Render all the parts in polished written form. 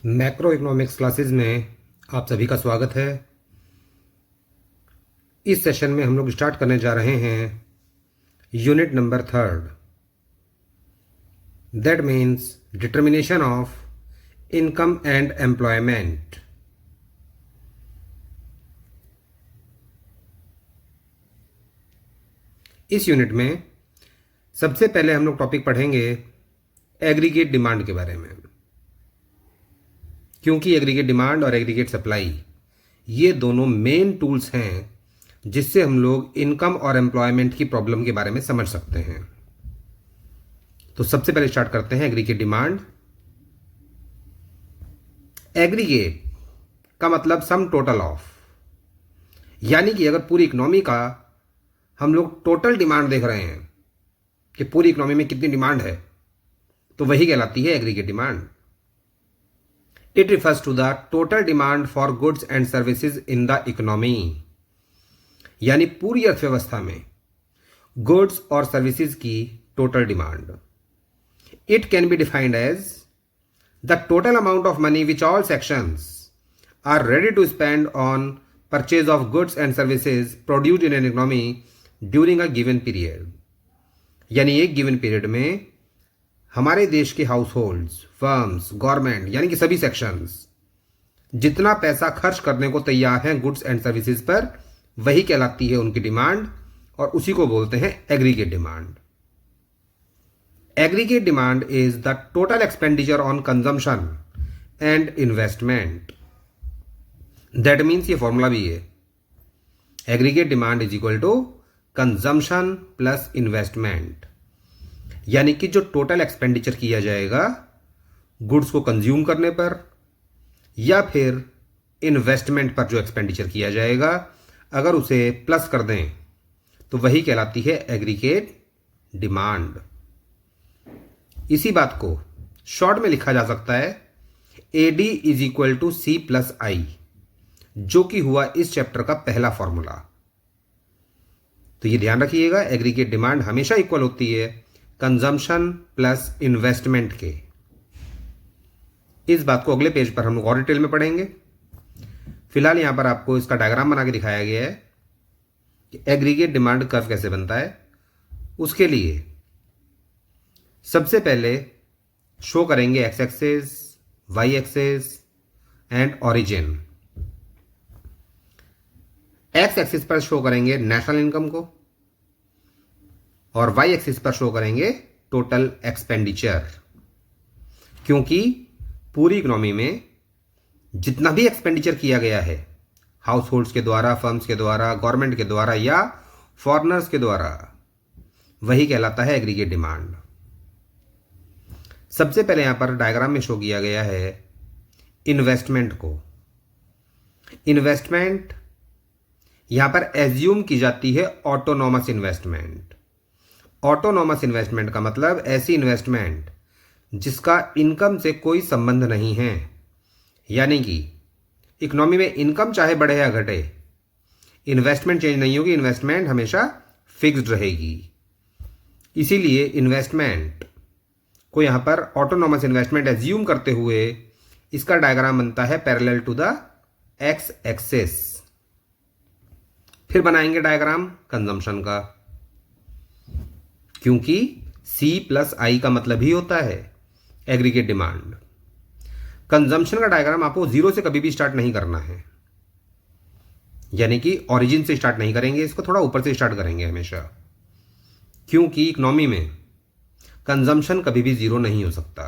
Macro economics classes में आप सभी का स्वागत है। इस सेशन में हम लोग स्टार्ट करने जा रहे हैं unit number 3, that means determination of income and employment. इस यूनिट में सबसे पहले हम लोग टॉपिक पढ़ेंगे एग्रीगेट डिमांड के बारे में, क्योंकि एग्रीगेट डिमांड और एग्रीगेट सप्लाई ये दोनों मेन टूल्स हैं जिससे हम लोग इनकम और एम्प्लॉयमेंट की प्रॉब्लम के बारे में समझ सकते हैं। तो सबसे पहले स्टार्ट करते हैं एग्रीगेट डिमांड। एग्रीगेट का मतलब सम टोटल ऑफ, यानी कि अगर पूरी इकोनॉमी का हम लोग टोटल डिमांड देख रहे हैं कि पूरी इकोनॉमी में कितनी डिमांड है, तो वही कहलाती है aggregate demand. It refers to the total demand for goods and services in the economy, यानी पूरी अर्थव्यवस्था में गुड्स और सर्विसेज की total demand. It can be defined as the total amount of money which all sections are ready to spend on purchase of goods and services produced in an economy during a given period, यानी एक given period में हमारे देश के house holds, firms, government यानी कि सभी sections जितना पैसा खर्च करने को तैयार हैं गुड्स एंड सर्विसेज पर, वही कहलाती है उनकी डिमांड, और उसी को बोलते हैं aggregate demand. Aggregate demand is the total expenditure on consumption and investment. That means ये फॉर्मूला भी है, aggregate demand is equal to consumption plus investment, यानी कि जो टोटल एक्सपेंडिचर किया जाएगा गुड्स को कंज्यूम करने पर या फिर इन्वेस्टमेंट पर जो एक्सपेंडिचर किया जाएगा, अगर उसे प्लस कर दें तो वही कहलाती है एग्रीगेट डिमांड। इसी बात को शॉर्ट में लिखा जा सकता है AD is equal to C plus I, जो कि हुआ इस चैप्टर का पहला फॉर्मूला। तो ये ध्यान रखिएगा, एग्रीगेट डिमांड हमेशा इक्वल होती है कंजम्पशन प्लस इन्वेस्टमेंट के। इस बात को अगले पेज पर हम लोग और डिटेल में पढ़ेंगे। फिलहाल यहां पर आपको इसका डायग्राम बना के दिखाया गया है कि एग्रीगेट डिमांड कर्व कैसे बनता है। उसके लिए सबसे पहले शो करेंगे X axis, Y axis and origin. X axis पर शो करेंगे नेशनल इनकम को और वाई एक्सिस पर शो करेंगे टोटल एक्सपेंडिचर, क्योंकि पूरी इकोनॉमी में जितना भी एक्सपेंडिचर किया गया है हाउस होल्ड्स के द्वारा, फर्म्स के द्वारा, गवर्नमेंट के द्वारा या फॉरेनर्स के द्वारा, वही कहलाता है एग्रीगेट डिमांड। सबसे पहले यहां पर डायग्राम में शो किया गया है इन्वेस्टमेंट को। इन्वेस्टमेंट यहां पर एज्यूम की जाती है ऑटोनॉमस इन्वेस्टमेंट। ऑटोनॉमस इन्वेस्टमेंट का मतलब ऐसी इन्वेस्टमेंट जिसका इनकम से कोई संबंध नहीं है, यानी कि इकोनॉमी में इनकम चाहे बढ़े या घटे, इन्वेस्टमेंट चेंज नहीं होगी, इन्वेस्टमेंट हमेशा फिक्स्ड रहेगी। इसीलिए इन्वेस्टमेंट को यहां पर ऑटोनॉमस इन्वेस्टमेंट एज्यूम करते हुए इसका डायग्राम बनता है parallel to the X axis. फिर बनाएंगे डायग्राम कंजम्पशन का, क्योंकि C प्लस आई का मतलब ही होता है एग्रीगेट डिमांड। कंजम्पशन का डायग्राम आपको जीरो से कभी भी स्टार्ट नहीं करना है, यानी कि ओरिजिन से स्टार्ट नहीं करेंगे, इसको थोड़ा ऊपर से स्टार्ट करेंगे हमेशा, क्योंकि इकोनॉमी में कंजम्पशन कभी भी जीरो नहीं हो सकता।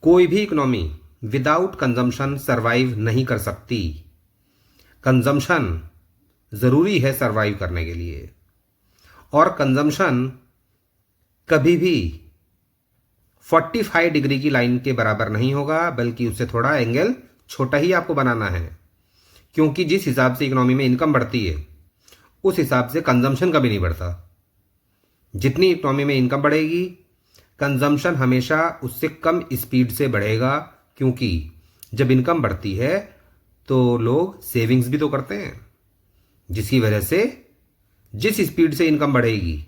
कोई भी इकोनॉमी विदाउट कंजम्पशन सरवाइव नहीं कर सकती। कंजम्पशन जरूरी है सरवाइव करने के लिए, और कंजम्पशन कभी भी 45 डिग्री की लाइन के बराबर नहीं होगा, बल्कि उससे थोड़ा एंगल छोटा ही आपको बनाना है, क्योंकि जिस हिसाब से इकोनॉमी में इनकम बढ़ती है उस हिसाब से कंजम्पशन कभी नहीं बढ़ता। जितनी इकोनॉमी में इनकम बढ़ेगी कंजम्पशन हमेशा उससे कम स्पीड से बढ़ेगा, क्योंकि जब इनकम बढ़ती है तो लोग सेविंग्स भी तो करते हैं, जिसकी वजह से जिस स्पीड से इनकम बढ़ेगी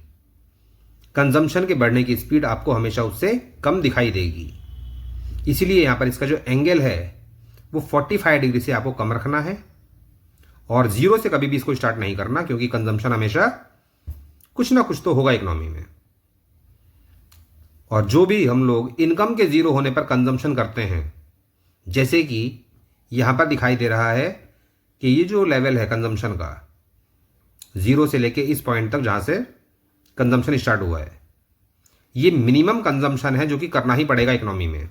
कंजम्पशन के बढ़ने की स्पीड आपको हमेशा उससे कम दिखाई देगी। इसीलिए यहां पर इसका जो एंगल है वो 45 डिग्री से आपको कम रखना है और 0 से कभी भी इसको स्टार्ट नहीं करना, क्योंकि कंजम्पशन हमेशा कुछ ना कुछ तो होगा इकोनॉमी में। और जो भी हम लोग इनकम के 0 होने पर कंजम्पशन करते हैं, जैसे कि यहां पर दिखाई दे रहा है कि ये जो लेवल है कंजम्पशन का 0 से लेके इस पॉइंट तक जहां से कंजम्पशन स्टार्ट हुआ है, ये मिनिमम कंजम्पशन है जो कि करना ही पड़ेगा इकोनॉमी में।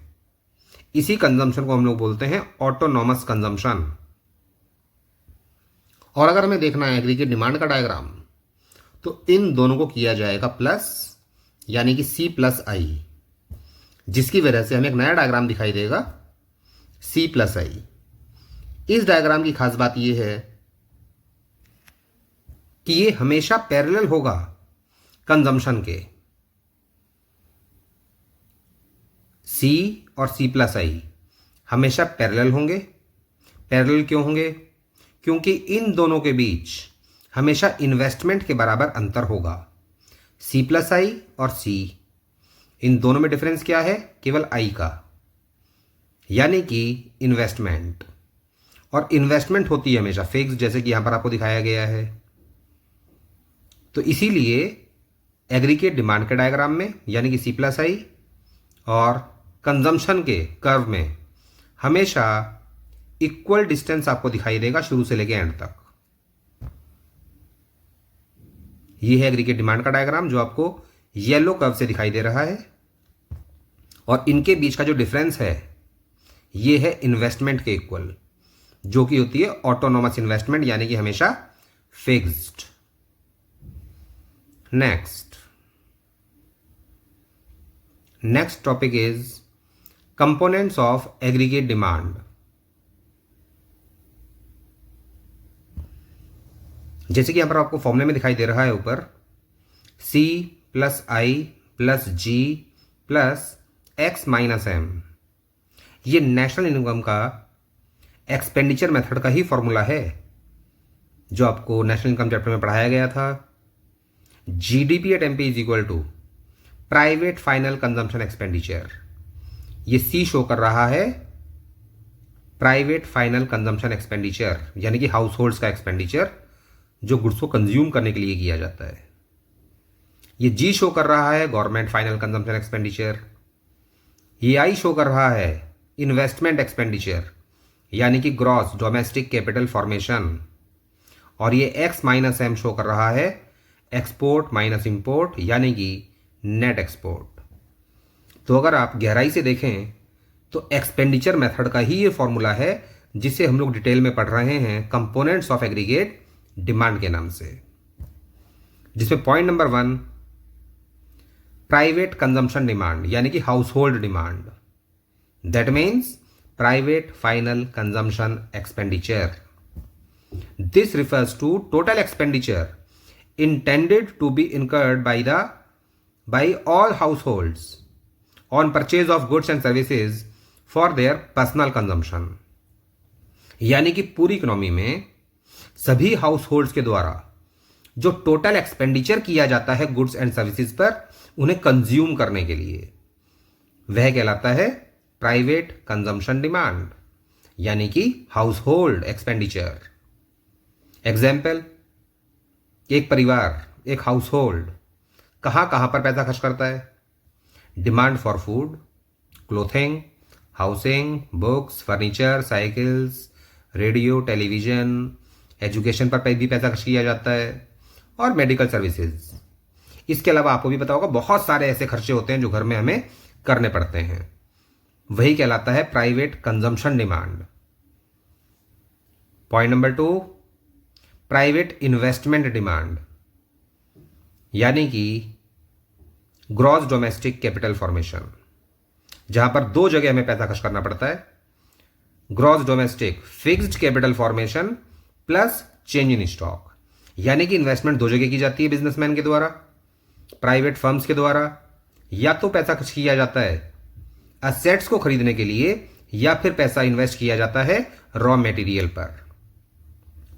इसी कंजम्पशन को हम लोग बोलते हैं ऑटोनॉमस कंजम्पशन। और अगर हमें देखना है एग्रीगेट डिमांड का डायग्राम, तो इन दोनों को किया जाएगा प्लस, यानी कि C+I, जिसकी वजह से हमें एक नया डायग्राम दिखाई देगा C+I। इस डायग्राम की खास बात यह है कि ये हमेशा पैरेलल होगा कंजम्पशन के। C और C+I हमेशा पैरेलल होंगे। पैरेलल क्यों होंगे? क्योंकि इन दोनों के बीच हमेशा इन्वेस्टमेंट के बराबर अंतर होगा। C+I और C, इन दोनों में डिफरेंस क्या है? केवल I का, यानी कि इन्वेस्टमेंट। और इन्वेस्टमेंट होती है हमेशा फिक्स, जैसे कि यहां पर आपको दिखाया गया है। तो इसीलिए एग्रीगेट डिमांड के डायग्राम में, यानी कि C+I, और कंजम्पशन के कर्व में हमेशा इक्वल डिस्टेंस आपको दिखाई देगा शुरू से लेकर एंड तक। यह है एग्रीगेट डिमांड का डायग्राम जो आपको येलो कर्व से दिखाई दे रहा है। और इनके बीच का जो डिफरेंस है यह है इन्वेस्टमेंट के इक्वल, जो कि होती है ऑटोनॉमस इन्वेस्टमेंट, यानी कि हमेशा fixed. Next topic is components of aggregate demand. जैसे कि यहां पर आपको फॉर्मूले में दिखाई दे रहा है ऊपर, C+I+G+X-M, ये नेशनल इनकम का एक्सपेंडिचर मेथड का ही फॉर्मूला है जो आपको नेशनल इनकम चैप्टर में पढ़ाया गया था। GDP at MP is equal to private final consumption expenditure. ये C शो कर रहा है प्राइवेट फाइनल कंजम्पशन एक्सपेंडिचर, यानी कि हाउस होल्ड्स का एक्सपेंडिचर जो गुड्स को कंज्यूम करने के लिए किया जाता है। ये G शो कर रहा है गवर्नमेंट फाइनल कंजम्पशन एक्सपेंडिचर। ये I शो कर रहा है इन्वेस्टमेंट एक्सपेंडिचर, यानी कि ग्रॉस डोमेस्टिक कैपिटल फॉर्मेशन। और ये X-M शो कर रहा है एक्सपोर्ट माइनस इंपोर्ट, यानी कि नेट एक्सपोर्ट। तो अगर आप गहराई से देखें तो एक्सपेंडिचर मेथड का ही ये फॉर्मूला है जिसे हम लोग डिटेल में पढ़ रहे हैं कंपोनेंट्स ऑफ एग्रीगेट डिमांड के नाम से, जिसमें point number 1 private consumption demand, यानी कि household demand, that means private final consumption expenditure. This refers to total expenditure intended to be incurred by all households on purchase of goods and services for their personal consumption। यानी कि पूरी economy में सभी house holds के द्वारा जो total expenditure किया जाता है गुड्स एंड सर्विसेज पर उन्हें कंज्यूम करने के लिए, वह कहलाता है प्राइवेट कंजम्पशन डिमांड, यानी कि हाउस होल्ड एक्सपेंडिचर। एग्जाम्पल, एक परिवार, एक हाउस होल्ड कहां कहां पर पैसा खर्च करता है? Demand for food, clothing, housing, books, furniture, cycles, radio, television, education पर भी पैसा खर्च किया जाता है, और मेडिकल सर्विसेज। इसके अलावा आपको भी पता होगा बहुत सारे ऐसे खर्चे होते हैं जो घर में हमें करने पड़ते हैं, वही कहलाता है private consumption demand. Point number 2 private investment demand, यानी कि ग्रॉस डोमेस्टिक कैपिटल फॉर्मेशन, जहां पर दो जगह हमें पैसा खर्च करना पड़ता है। Gross domestic fixed capital formation plus change in stock, यानी कि इन्वेस्टमेंट दो जगह की जाती है बिजनेसमैन के द्वारा, प्राइवेट फर्म्स के द्वारा। या तो पैसा खर्च किया जाता है असेट्स को खरीदने के लिए, या फिर पैसा इन्वेस्ट किया जाता है रॉ मटेरियल पर।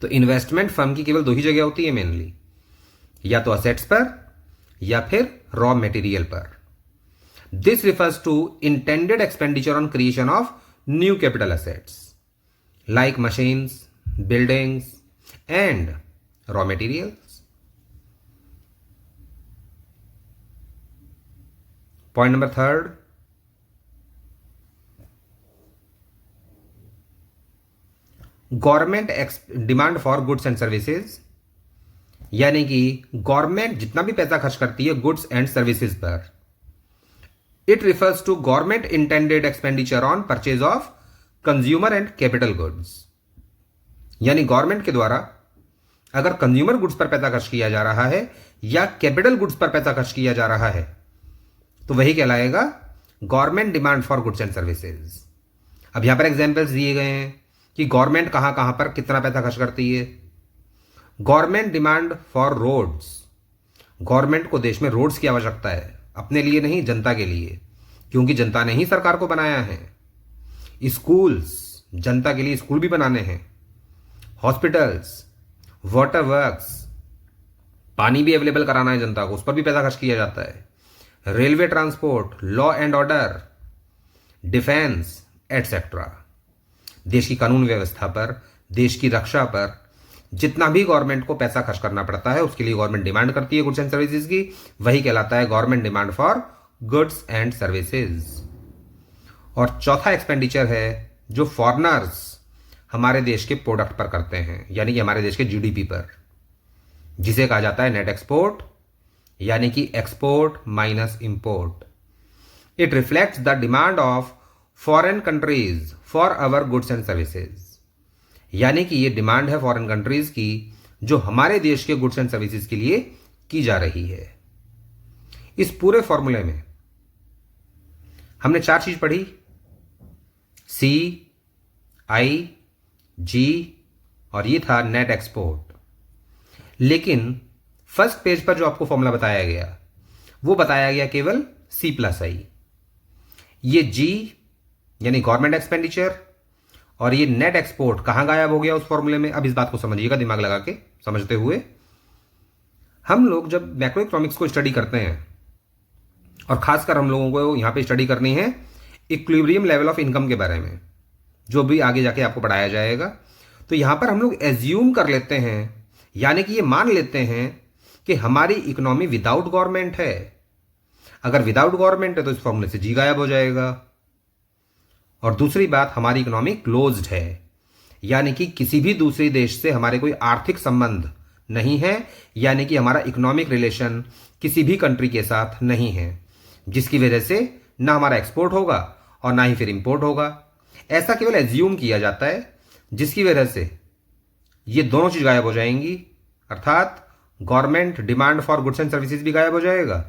तो इन्वेस्टमेंट फर्म की केवल दो ही जगह होती है मेनली, या तो असेट्स पर या फिर रॉ मटेरियल पर। This refers to intended expenditure on creation of new capital assets like machines, buildings and raw materials. Point number third, government demand for goods and services, यानी कि गवर्नमेंट जितना भी पैसा खर्च करती है गुड्स एंड सर्विसेज पर, it refers to government intended expenditure on purchase of consumer and capital goods. यानी गवर्नमेंट के द्वारा अगर कंज्यूमर गुड्स पर पैसा खर्च किया जा रहा है या कैपिटल गुड्स पर पैसा खर्च किया जा रहा है तो वही कहलाएगा government demand for goods and services. अब यहां पर एग्जांपल्स दिए गए हैं कि गवर्नमेंट कहां कहां पर कितना पैसा खर्च करती है. Government demand for roads, government को देश में रोड्स की आवश्यकता है, अपने लिए नहीं जनता के लिए, क्योंकि जनता ने ही सरकार को बनाया है. स्कूल्स, जनता के लिए स्कूल भी बनाने हैं. हॉस्पिटल्स, वाटर वर्क्स, पानी भी अवेलेबल कराना है जनता को, उस पर भी पैसा खर्च किया जाता है. Railway transport, law and order, defence etcetera. देश की कानून व्यवस्था पर, देश की रक्षा पर जितना भी गवर्नमेंट को पैसा खर्च करना पड़ता है उसके लिए गवर्नमेंट डिमांड करती है गुड्स एंड सर्विसेज की, वही कहलाता है government demand for goods and services. और चौथा एक्सपेंडिचर है जो फॉरेनर्स हमारे देश के प्रोडक्ट पर करते हैं, यानी कि हमारे देश के जीडीपी पर, जिसे कहा जाता है नेट एक्सपोर्ट, यानी कि export minus import. It reflects the demand of foreign countries for our goods and services, यानी कि ये डिमांड है फॉरेन कंट्रीज की जो हमारे देश के गुड्स एंड सर्विसेज के लिए की जा रही है. इस पूरे फॉर्मूले में हमने 4 चीज पढ़ी, सी, आई, जी और ये था नेट एक्सपोर्ट. लेकिन फर्स्ट पेज पर जो आपको फॉर्मूला बताया गया वो बताया गया केवल सी प्लस आई. ये जी यानी गवर्नमेंट एक्सपेंडिचर और ये नेट एक्सपोर्ट कहां गायब हो गया उस फॉर्मूले में. अब इस बात को समझिएगा दिमाग लगा के समझते हुए. हम लोग जब मैक्रो इकोनॉमिक्स को स्टडी करते हैं और खासकर हम लोगों को यहां पे स्टडी करनी है इक्विलिब्रियम लेवल ऑफ इनकम के बारे में, जो भी आगे जाके आपको पढ़ाया जाएगा, तो यहां पर हम लोग एज्यूम कर लेते हैं, यानी कि ये मान लेते हैं कि हमारी इकोनॉमी विदाउट गवर्नमेंट है. अगर विदाउट गवर्नमेंट है तो इस फॉर्मूले से जी गायब हो जाएगा. और दूसरी बात, हमारी इकोनॉमी क्लोज्ड है, यानी कि किसी भी दूसरे देश से हमारे कोई आर्थिक संबंध नहीं है, यानी कि हमारा इकोनॉमिक रिलेशन किसी भी कंट्री के साथ नहीं है, जिसकी वजह से ना हमारा एक्सपोर्ट होगा और ना ही फिर इंपोर्ट होगा. ऐसा केवल एज्यूम किया जाता है, जिसकी वजह से ये दोनों चीज गायब हो जाएंगी, अर्थात government demand for goods and services भी गायब हो जाएगा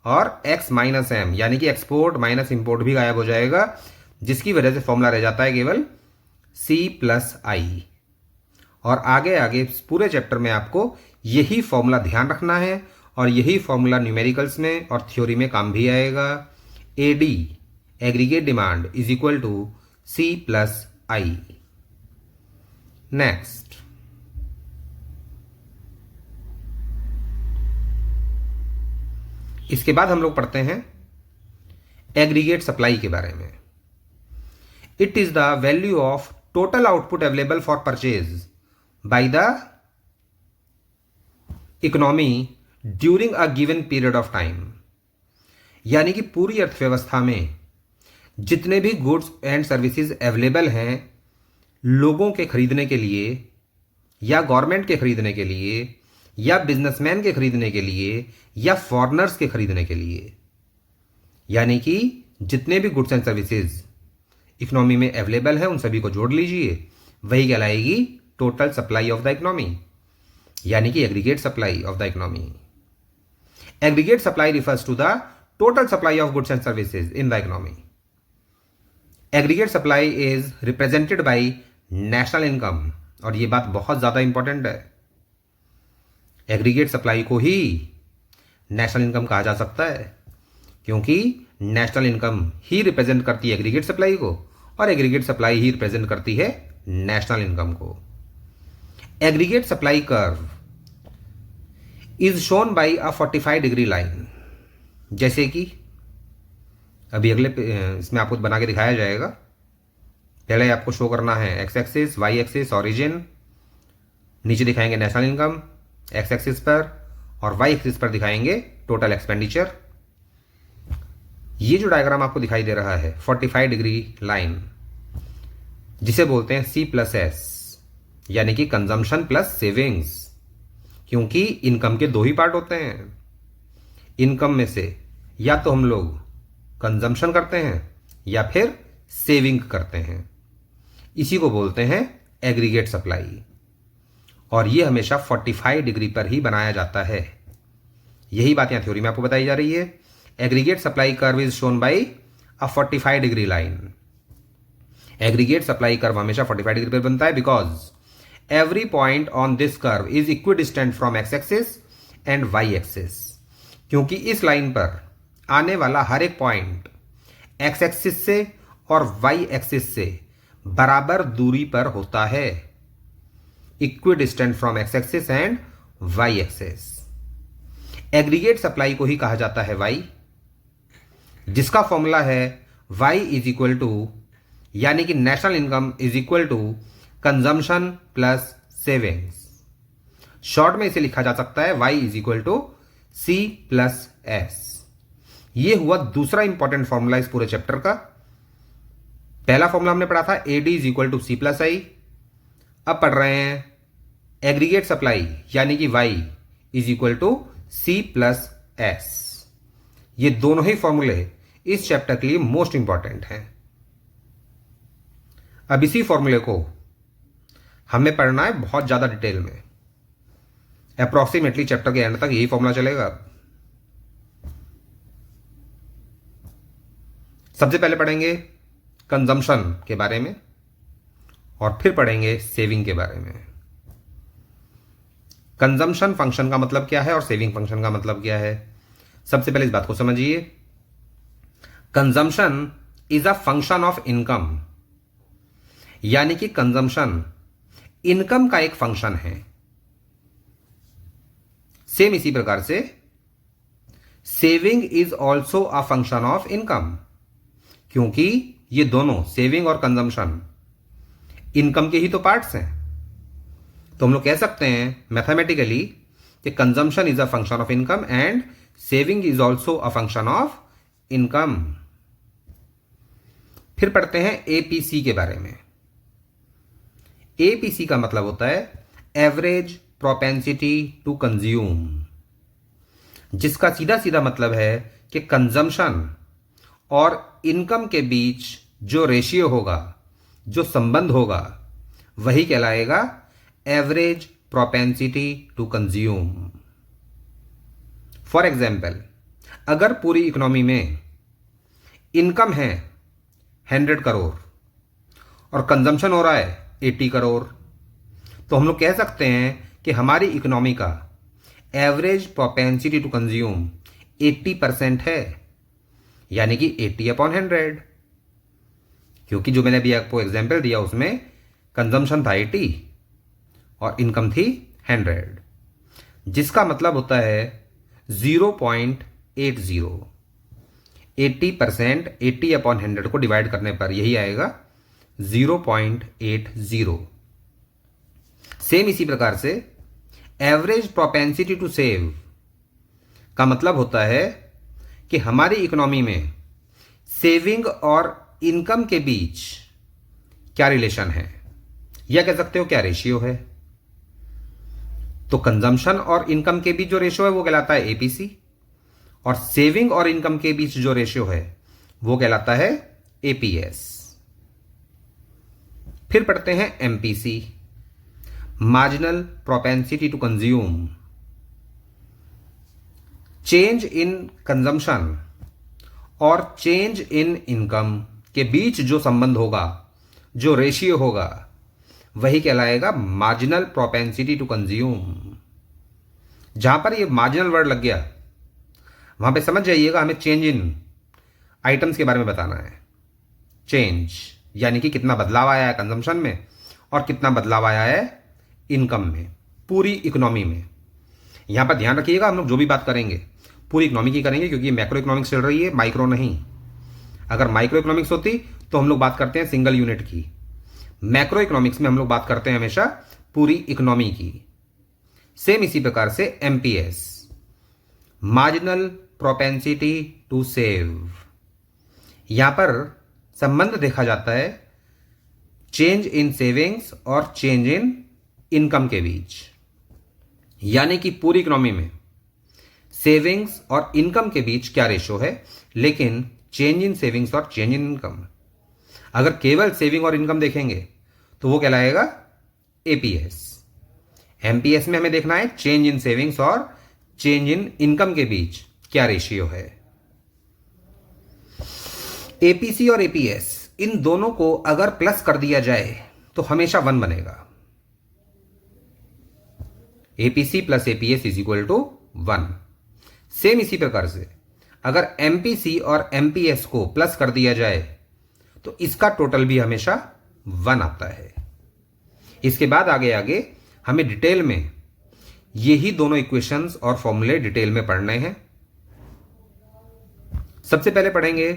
और एक्स माइनस एम यानी कि एक्सपोर्ट माइनस इंपोर्ट भी गायब हो जाएगा, जिसकी वजह से फॉर्मूला रह जाता है केवल सी प्लस आई. और आगे आगे पूरे चैप्टर में आपको यही फॉर्मूला ध्यान रखना है और यही फॉर्मूला न्यूमेरिकल्स में और थ्योरी में काम भी आएगा. AD aggregate demand is equal to C plus I. Next, इसके बाद हम लोग पढ़ते हैं एग्रीगेट सप्लाई के बारे में. It is the value of total output available for purchase by the economy during a given period of time, यानी कि पूरी अर्थव्यवस्था में जितने भी गुड्स एंड सर्विसेज अवेलेबल हैं लोगों के खरीदने के लिए या गवर्नमेंट के खरीदने के लिए या बिजनेसमैन के खरीदने के लिए या फॉरेनर्स के खरीदने के लिए, यानी कि जितने भी गुड्स एंड सर्विसेज इकोनॉमी में अवेलेबल है उन सभी को जोड़ लीजिए, वही कहलाएगी total supply of the economy, यानी कि aggregate supply of the economy. Aggregate supply refers to the total supply of goods and services in the economy. Aggregate supply is represented by national income, और यह बात बहुत ज्यादा important है. Aggregate supply को ही national income कहा जा सकता है, क्योंकि नेशनल इनकम ही रिप्रेजेंट करती है एग्रीगेट सप्लाई को और एग्रीगेट सप्लाई ही रिप्रेजेंट करती है नेशनल इनकम को. Aggregate supply curve is shown by a 45 degree line, जैसे कि अभी अगले इसमें आपको बना के दिखाया जाएगा। पहले आपको शो करना है X axis, Y axis, origin, नीचे दिखाएंगे नेशनल इनकम एक्स एक्सिस पर, और वाई एक्सिस पर दिखाएंगे टोटल एक्सपेंडिचर। ये जो डायग्राम आपको दिखाई दे रहा है 45 डिग्री लाइन, जिसे बोलते हैं C+S, यानी कि कंजम्पशन प्लस सेविंग्स, क्योंकि इनकम के दो ही पार्ट होते हैं। इनकम में से या तो हम लोग कंजम्पशन करते हैं या फिर सेविंग करते हैं। इसी को बोलते हैं एग्रीगेट सप्लाई, और ये हमेशा 45 डिग्री पर ही बनाया जाता है। यही बात यहां थ्योरी में आपको बताई जा रही है। Aggregate supply curve is shown by a 45 degree line. Aggregate supply curve हमेशा 45 डिग्री पर बनता है because every point on this curve is equidistant from X axis and Y axis, क्योंकि इस लाइन पर आने वाला हर एक पॉइंट एक्स एक्सिस से और वाई एक्सिस से बराबर दूरी पर होता है। Equidistant from X axis and Y axis. Aggregate supply को ही कहा जाता है वाई, जिसका फॉर्मूला है वाई इज इक्वल टू, यानी कि national income is equal to consumption plus savings. Short में इसे लिखा जा सकता है Y is equal to C+S। ये हुआ दूसरा इंपॉर्टेंट फॉर्मूला इस पूरे चैप्टर का। पहला फॉर्मूला हमने पढ़ा था AD is equal to C+I। अब पढ़ रहे हैं एग्रीगेट सप्लाई, यानी कि Y is equal to C+S। ये दोनों ही फॉर्मूले इस चैप्टर के लिए मोस्ट इंपॉर्टेंट हैं। अब इसी फॉर्मूले को हमें पढ़ना है बहुत ज्यादा डिटेल में। अप्रॉक्सीमेटली चैप्टर के एंड तक यही फॉर्मूला चलेगा। सबसे पहले पढ़ेंगे कंजम्पशन के बारे में और फिर पढ़ेंगे सेविंग के बारे में। कंजम्पशन फंक्शन का मतलब क्या है और सेविंग फंक्शन का मतलब क्या है, सबसे पहले इस बात को समझिए। Consumption is a function of income, यानी कि कंजम्पशन इनकम का एक फंक्शन है। सेम इसी प्रकार से saving is also a function of income, क्योंकि ये दोनों सेविंग और कंजम्पशन इनकम के ही तो पार्ट्स हैं। तो हम लोग कह सकते हैं मैथमेटिकली कि consumption is a function of income and saving is also a function of income. फिर पढ़ते हैं एपीसी के बारे में। एपीसी का मतलब होता है एवरेज प्रोपेंसिटी टू कंज्यूम, जिसका सीधा सीधा मतलब है कि कंजम्पशन और इनकम के बीच जो रेशियो होगा, जो संबंध होगा, वही कहलाएगा average propensity to consume. For example, अगर पूरी इकोनॉमी में इनकम है 100 करोड़ और कंजम्पशन हो रहा है 80 करोड़, तो हम लोग कह सकते हैं कि हमारी इकोनॉमी का एवरेज प्रोपेंसिटी टू कंज्यूम 80% है, यानी कि 80/100, क्योंकि जो मैंने अभी आपको एग्जाम्पल दिया उसमें कंजम्पशन था 80 और इनकम थी 100, जिसका मतलब होता है 0.80। 80% 80/100 को डिवाइड करने पर यही आएगा 0.80। सेम इसी प्रकार से एवरेज प्रोपेंसिटी टू सेव का मतलब होता है कि हमारी इकोनॉमी में सेविंग और इनकम के बीच क्या रिलेशन है, या कह सकते हो क्या रेशियो है। तो कंजम्पशन और इनकम के बीच जो रेशियो है वो कहलाता है एपीसी, और सेविंग और इनकम के बीच जो रेशियो है वो कहलाता है एपीएस। फिर पढ़ते हैं MPC, marginal propensity to consume. Change in consumption और चेंज इन इनकम के बीच जो संबंध होगा, जो रेशियो होगा, वही कहलाएगा मार्जिनल प्रोपेंसिटी टू कंज्यूम। जहां पर ये मार्जिनल वर्ड लग गया वहां पे समझ जाइएगा हमें चेंज इन आइटम्स के बारे में बताना है। चेंज यानी कि कितना बदलाव आया है कंजम्पशन में और कितना बदलाव आया है इनकम में, पूरी इकोनॉमी में। यहां पर ध्यान रखिएगा, हम लोग जो भी बात करेंगे पूरी इकोनॉमी की करेंगे, क्योंकि मैक्रो इकोनॉमिक्स चल रही है, माइक्रो नहीं। अगर माइक्रो इकोनॉमिक्स होती तो हम लोग बात करते हैं सिंगल यूनिट की। मैक्रो इकोनॉमिक्स में हम लोग बात करते हैं हमेशा पूरी इकोनॉमी की। सेम इसी प्रकार से MPS, marginal propensity to save, यहां पर संबंध देखा जाता है चेंज इन सेविंग्स और चेंज इन इनकम के बीच। यानी कि पूरी इकोनॉमी में सेविंग्स और इनकम के बीच क्या रेशो है, लेकिन चेंज इन सेविंग्स और चेंज इन इनकम, अगर केवल सेविंग और इनकम देखेंगे तो वो कहलाएगा एपीएस। एमपीएस में हमें देखना है चेंज इन सेविंग्स और चेंज इन इनकम के बीच क्या रेशियो है। एपीसी और एपीएस इन दोनों को अगर प्लस कर दिया जाए तो हमेशा 1 बनेगा। APC plus APS is equal to 1। Same इसी प्रकार से अगर एमपीसी और एमपीएस को प्लस कर दिया जाए तो इसका टोटल भी हमेशा 1 आता है। इसके बाद आगे आगे हमें डिटेल में यही दोनों इक्वेशंस और फॉर्मूले डिटेल में पढ़ने हैं। सबसे पहले पढ़ेंगे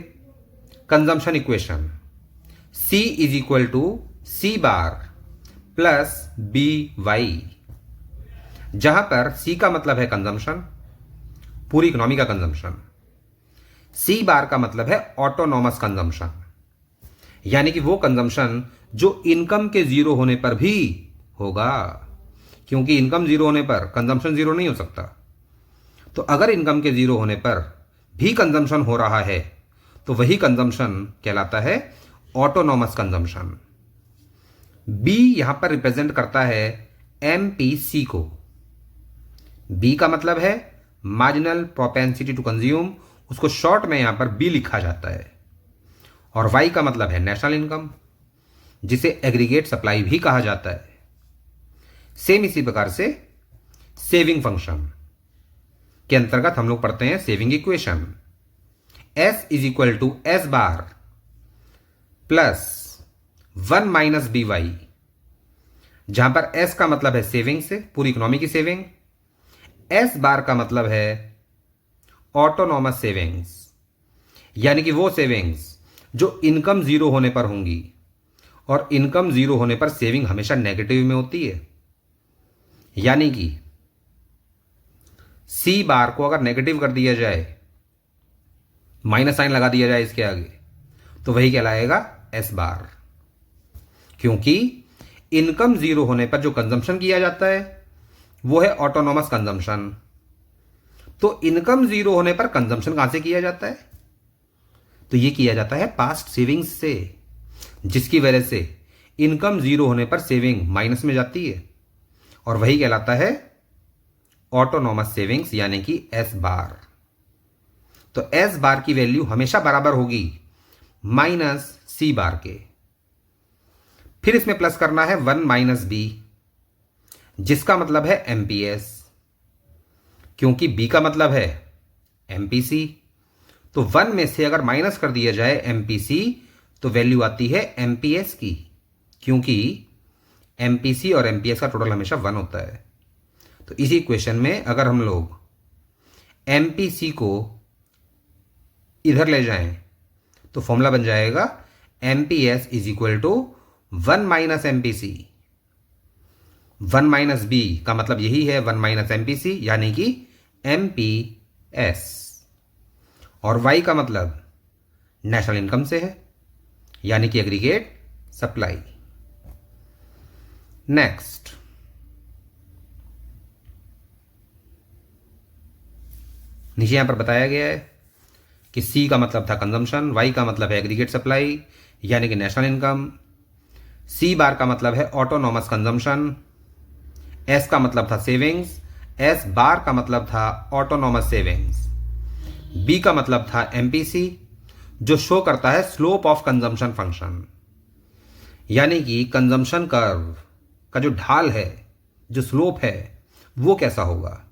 consumption equation, C is equal to C bar plus B Y, जहां पर C का मतलब है कंजम्पशन, पूरी इकोनॉमी का कंजम्पशन। C बार का मतलब है ऑटोनॉमस कंजम्पशन, यानी कि वो कंजम्पशन जो इनकम के जीरो होने पर भी होगा, क्योंकि इनकम जीरो होने पर कंजम्पशन जीरो नहीं हो सकता। तो अगर इनकम के जीरो होने पर भी कंजम्पशन हो रहा है तो वही कंजम्पशन कहलाता है ऑटोनॉमस कंजम्पशन। बी यहां पर रिप्रेजेंट करता है एमपीसी को। बी का मतलब है मार्जिनल प्रोपेंसिटी टू कंज्यूम, उसको शॉर्ट में यहां पर बी लिखा जाता है। और वाई का मतलब है नेशनल इनकम, जिसे एग्रीगेट सप्लाई भी कहा जाता है। सेम इसी प्रकार से सेविंग फंक्शन के अंतर्गत हम लोग पढ़ते हैं saving equation, S is equal to S bar plus 1 minus B Y, जहां पर एस का मतलब है सेविंग से, पूरी इकोनॉमी की सेविंग। एस बार का मतलब है ऑटोनॉमस सेविंग्स, यानी कि वो सेविंग्स जो इनकम जीरो होने पर होंगी, और इनकम जीरो होने पर सेविंग हमेशा नेगेटिव में होती है। यानी कि सी बार को अगर नेगेटिव कर दिया जाए, माइनस साइन लगा दिया जाए इसके आगे, तो वही कहलाएगा एस बार, क्योंकि इनकम जीरो होने पर जो कंजम्पशन किया जाता है वो है ऑटोनॉमस कंजम्पशन। तो इनकम जीरो होने पर कंजम्पशन कहां से किया जाता है? तो ये किया जाता है पास्ट सेविंग्स से, जिसकी वजह से इनकम जीरो होने पर सेविंग माइनस में जाती है, और वही कहलाता है ऑटोनॉमस सेविंग्स, यानी कि एस बार। तो एस बार की वैल्यू हमेशा बराबर होगी माइनस सी बार के। फिर इसमें प्लस करना है 1 माइनस बी, जिसका मतलब है एमपीएस, क्योंकि बी का मतलब है एमपीसी। तो 1 में से अगर माइनस कर दिया जाए एमपीसी तो वैल्यू आती है एमपीएस की, क्योंकि एमपीसी और एमपीएस का टोटल हमेशा 1 होता है। तो इसी इक्वेशन में अगर हम लोग एमपीसी को इधर ले जाएं तो फॉर्मूला बन जाएगा MPS is equal to 1 minus MPC. 1 minus B का मतलब यही है 1 माइनस एमपीसी, यानी कि एमपीएस। और वाई का मतलब नेशनल इनकम से है, यानी कि एग्रीगेट सप्लाई। नेक्स्ट, नीचे यहां पर बताया गया है कि सी का मतलब था कंजम्पशन, वाई का मतलब है एग्रीगेट सप्लाई यानी कि नेशनल इनकम, सी बार का मतलब है ऑटोनॉमस कंजम्पशन, एस का मतलब था सेविंग्स, एस बार का मतलब था ऑटोनॉमस सेविंग्स, बी का मतलब था एमपीसी जो शो करता है स्लोप ऑफ कंजम्पशन फंक्शन, यानी कि कंजम्पशन कर्व का जो ढाल है, जो स्लोप है, वो कैसा होगा,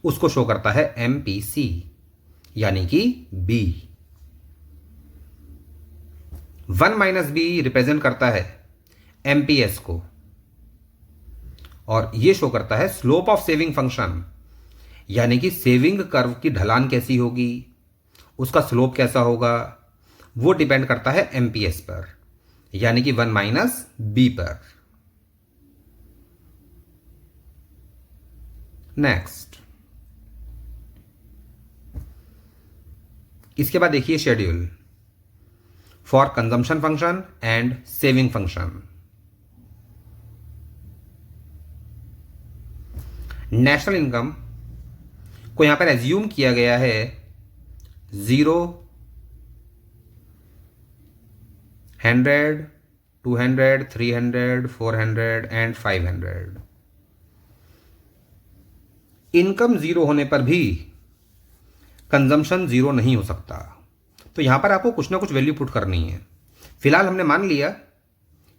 उसको शो करता है एमपीसी यानी कि बी। 1 माइनस बी रिप्रेजेंट करता है एमपीएस को और ये शो करता है स्लोप ऑफ सेविंग फंक्शन, यानी कि सेविंग कर्व की ढलान कैसी होगी, उसका स्लोप कैसा होगा, वो डिपेंड करता है एमपीएस पर, यानी कि 1 माइनस बी पर। नेक्स्ट, इसके बाद देखिए schedule for consumption function and saving function. National income को यहां पर एज्यूम किया गया है 0, 100, 200, 300, 400 एंड 500। इनकम 0 होने पर भी कंजम्पशन 0 नहीं हो सकता, तो यहां पर आपको कुछ ना कुछ वैल्यू पुट करनी है। फिलहाल हमने मान लिया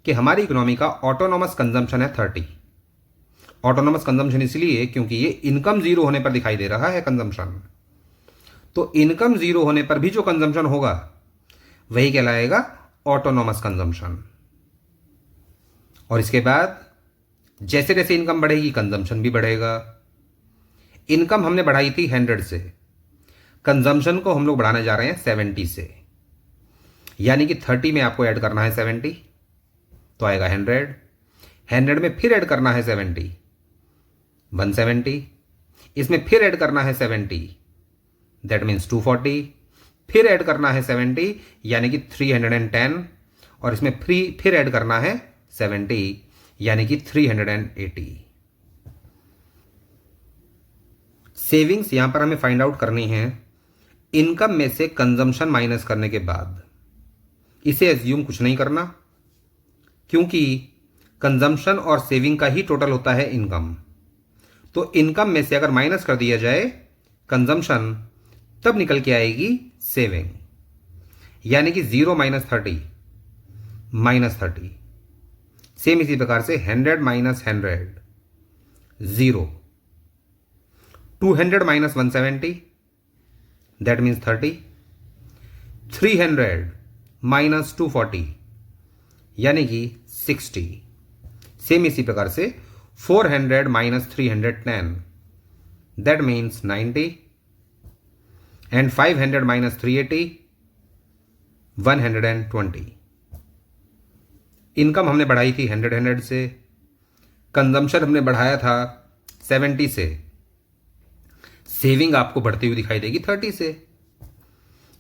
कि हमारी इकोनॉमी का ऑटोनॉमस कंजम्पशन है 30। ऑटोनॉमस कंजम्पशन इसलिए क्योंकि ये इनकम 0 होने पर दिखाई दे रहा है कंजम्पशन। तो इनकम 0 होने पर भी जो कंजम्पशन होगा वही कहलाएगा ऑटोनॉमस कंजम्पशन। और इसके बाद जैसे जैसे इनकम बढ़ेगी कंजम्पशन भी बढ़ेगा। इनकम हमने बढ़ाई थी 100 से, कंजम्पशन को हम लोग बढ़ाने जा रहे हैं 70 से, यानी कि 30 में आपको ऐड करना है 70, तो आएगा 100। 100 में फिर ऐड करना है 70, 170। इसमें फिर ऐड करना है 70, दैट मीन्स 240। फिर ऐड करना है 70, यानी कि 310। और इसमें फिर ऐड करना है 70, यानी कि 380। सेविंग्स यहां पर हमें फाइंड आउट करनी है इनकम में से कंजम्पशन माइनस करने के बाद। इसे एज्यूम कुछ नहीं करना, क्योंकि कंजम्पशन और सेविंग का ही टोटल होता है इनकम। तो इनकम में से अगर माइनस कर दिया जाए कंजम्पशन, तब निकल के आएगी सेविंग, यानी कि 0 माइनस 30 माइनस 30। सेम इसी प्रकार से 100 minus 100 0, 200 minus 170 that means 30, 300 minus 240 यानी कि 60। सेम इसी प्रकार से 400 minus 310 that means 90 and 500 minus 380 120। Income हमने बढ़ाई थी 100 से, कंजम्पशन हमने बढ़ाया था 70 से, सेविंग आपको बढ़ती हुई दिखाई देगी 30 से,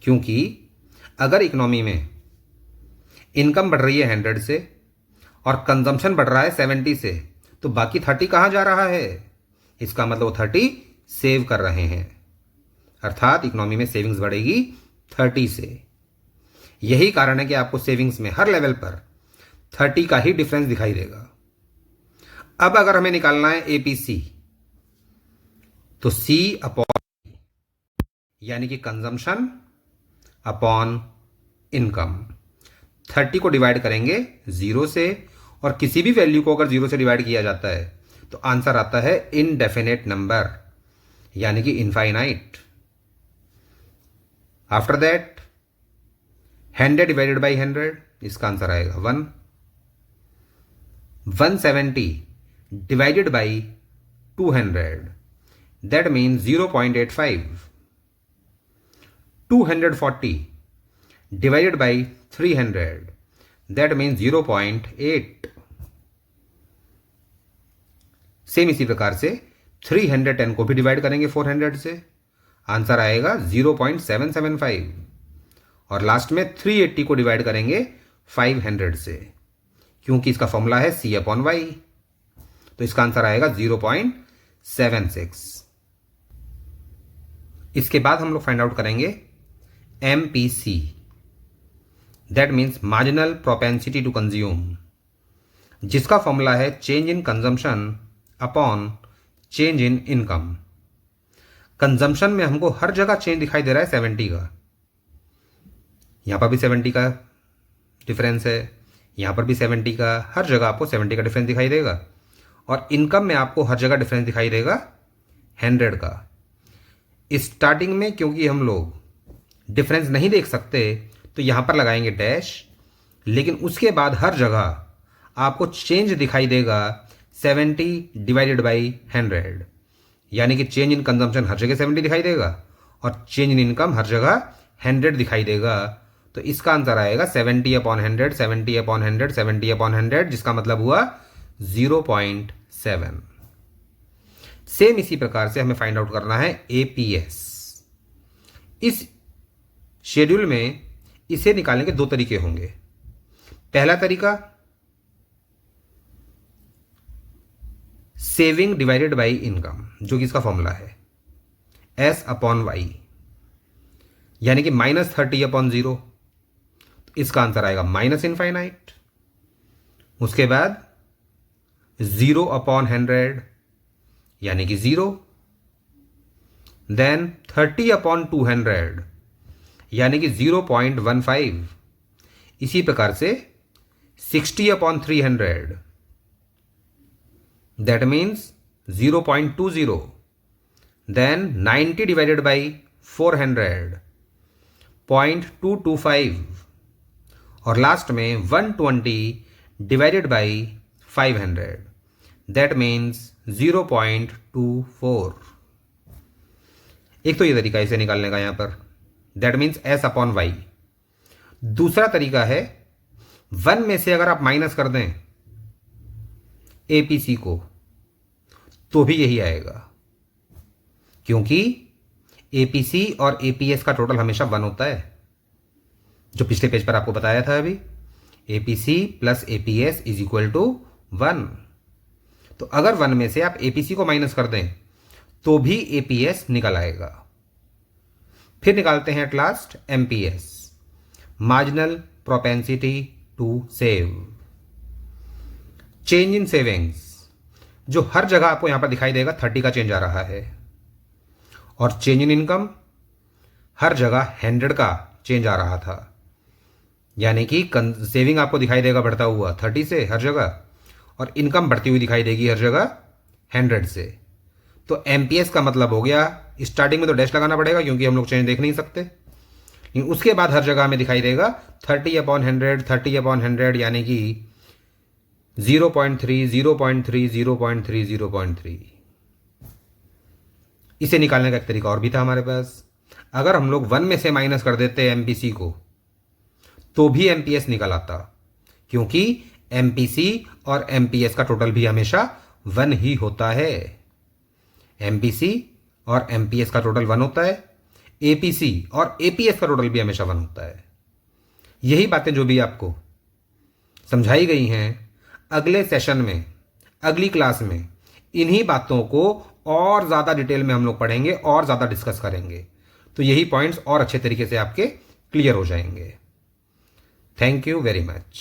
क्योंकि अगर इकोनॉमी में इनकम बढ़ रही है 100 से और कंजम्पशन बढ़ रहा है 70 से, तो बाकी 30 कहाँ जा रहा है? इसका मतलब 30 सेव कर रहे हैं, अर्थात इकोनॉमी में सेविंग्स बढ़ेगी 30 से। यही कारण है कि आपको सेविंग्स में हर लेवल पर 30 का ही डिफरेंस दिखाई देगा। अब अगर हमें निकालना है एपीसी, तो सी अपॉन, यानी कि कंजम्पशन अपॉन इनकम। 30 को डिवाइड करेंगे 0 से, और किसी भी वैल्यू को अगर 0 से डिवाइड किया जाता है तो आंसर आता है इनडेफिनेट नंबर, यानी कि infinite. After that 100 divided by 100, इसका आंसर आएगा 1। 170 divided by 200 that means 0.85। 240 divided by 300 that means 0.8। Same इसी प्रकार से 310 को भी डिवाइड करेंगे 400 से, आंसर आएगा 0.775। और लास्ट में 380 को डिवाइड करेंगे 500 से, क्योंकि इसका फॉर्मूला है C अपॉन वाई, तो इसका आंसर आएगा 0.76। इसके बाद हम लोग फाइंड आउट करेंगे MPC, that means marginal propensity to consume, जिसका फॉर्मूला है change in consumption upon change in income. Consumption में हमको हर जगह चेंज दिखाई दे रहा है 70 का, यहां पर भी 70 का डिफरेंस है, यहां पर भी 70 का, हर जगह आपको 70 का डिफरेंस दिखाई देगा। और इनकम में आपको हर जगह डिफरेंस दिखाई देगा 100 का। स्टार्टिंग में क्योंकि हम लोग डिफरेंस नहीं देख सकते तो यहां पर लगाएंगे डैश, लेकिन उसके बाद हर जगह आपको चेंज दिखाई देगा 70 डिवाइडेड बाई 100, यानी कि चेंज इन कंजम्पशन हर जगह 70 दिखाई देगा और चेंज इन इनकम हर जगह 100 दिखाई देगा। तो इसका आंसर आएगा 70/100, 70/100, 70/100, जिसका मतलब हुआ 0.7। सेम इसी प्रकार से हमें फाइंड आउट करना है एपीएस। इस शेड्यूल में इसे निकालने के दो तरीके होंगे। पहला तरीका सेविंग डिवाइडेड बाई इनकम, जो कि इसका फॉर्मूला है S/Y, यानी कि -30/0। इसका आंसर आएगा -इनफाइनाइट। उसके बाद 0/100 यानी कि 0। देन 30/200 यानी कि 0.15। इसी प्रकार से 60/300 that means 0.20। Then 90 divided by 400 0.225 और लास्ट में 120 डिवाइडेड बाई 500 दैट मीन्स 0.24। एक तो ये तरीका इसे निकालने का यहां पर, दैट मीन्स S/Y। दूसरा तरीका है 1 में से अगर आप माइनस कर दें एपीसी को तो भी यही आएगा, क्योंकि एपीसी और एपीएस का टोटल हमेशा 1 होता है, जो पिछले पेज पर आपको बताया था अभी। APC plus APS is equal to 1। तो अगर 1 में से आप एपीसी को माइनस कर दें तो भी एपीएस निकल आएगा। फिर निकालते हैं at last MPS, marginal propensity to save. Change in savings, जो हर जगह आपको यहां पर दिखाई देगा 30 का चेंज आ रहा है, और चेंज इन इनकम हर जगह 100 का चेंज आ रहा था, यानी कि सेविंग आपको दिखाई देगा बढ़ता हुआ 30 से हर जगह, और इनकम बढ़ती हुई दिखाई देगी हर जगह 100 से। तो एमपीएस का मतलब हो गया, स्टार्टिंग में तो डैश लगाना पड़ेगा क्योंकि हम लोग चेंज देख नहीं सकते, लेकिन उसके बाद हर जगह हमें दिखाई देगा 30/100, 30/100 यानी कि 0.3, 0.3, 0.3, 0.3। इसे निकालने का एक तरीका और भी था हमारे पास। अगर हम लोग 1 में से माइनस कर देते एमपीसी को तो भी एमपीएस निकल आता, क्योंकि एमपीसी और एमपीएस का टोटल भी हमेशा 1 ही होता है। एमपीसी और एमपीएस का टोटल 1 होता है, एपीसी और एपीएस का टोटल भी हमेशा 1 होता है। यही बातें जो भी आपको समझाई गई हैं, अगले सेशन में, अगली क्लास में इन्हीं बातों को और ज़्यादा डिटेल में हम लोग पढ़ेंगे और ज़्यादा डिस्कस करेंगे, तो यही पॉइंट्स और अच्छे तरीके से आपके क्लियर हो जाएंगे। Thank you very much.